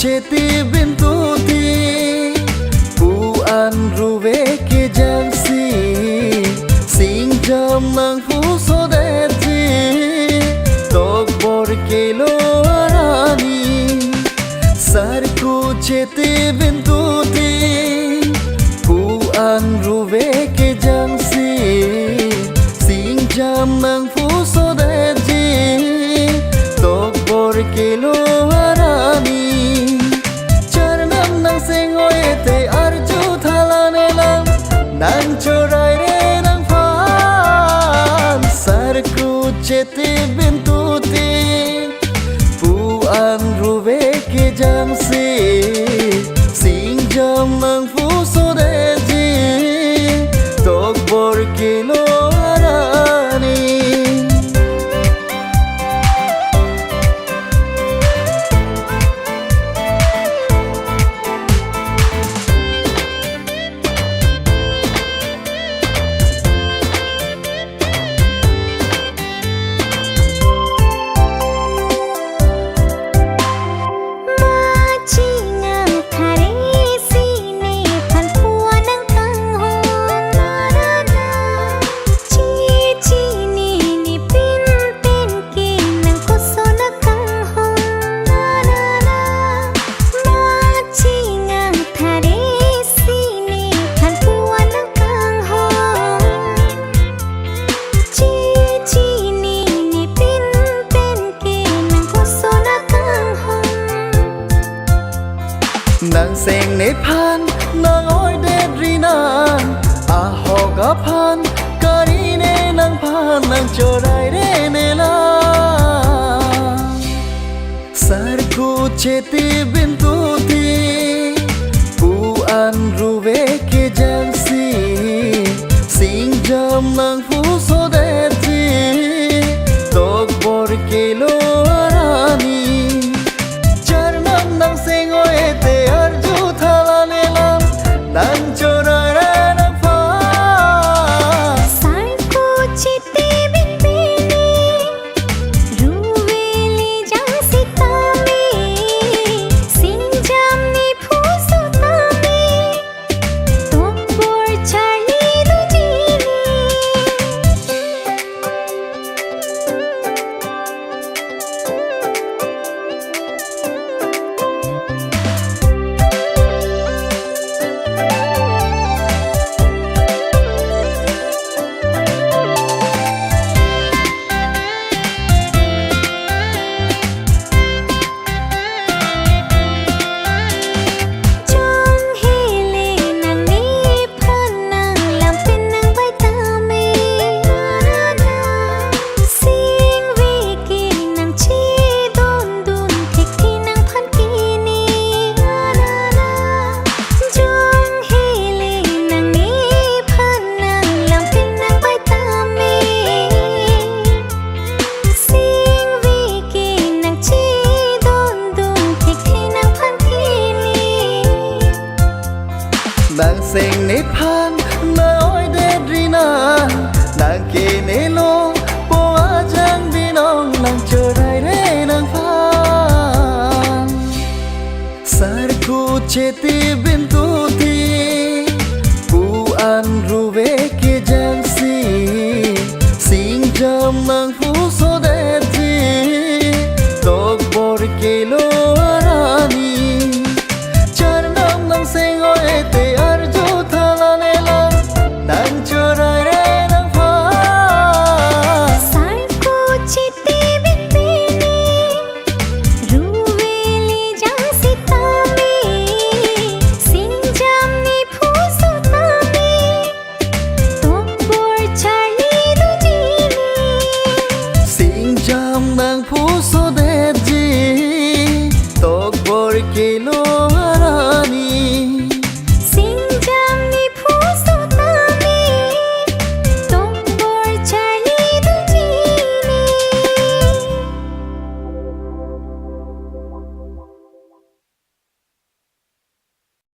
cheti bintuti pu an ruve ke jansi sing jam nang fu so deti tok bor ke lo arani sar ku cheti bintuti pu an ruve ke jansi sing jam nang fu so deti tok bor ke lo arani nang chorai re nang fan sarku cheti bintuti pu an ruve ke jamsi sing jam nang fu so de ji tok bor ke lo arani nang seng ne phan nang oi de rina a ho ga phan kari ne nang phan nang chorai re ne la sar ku cheti bintuti pu an ruve ke jansi sing jam nang fu so de ti tok bor ke lo arani charnam nang seng oi te nang chorai re nang fa sar ko cheti binbini ruve le jansi tame sing jam ni phusu tame tok bor chali du jini nang seng ne phan na oi de rina nang ke ne lo po a jang dinong nang chorai re nang phan sar ku cheti bintuti pu an ruve ke jansi sing jam nang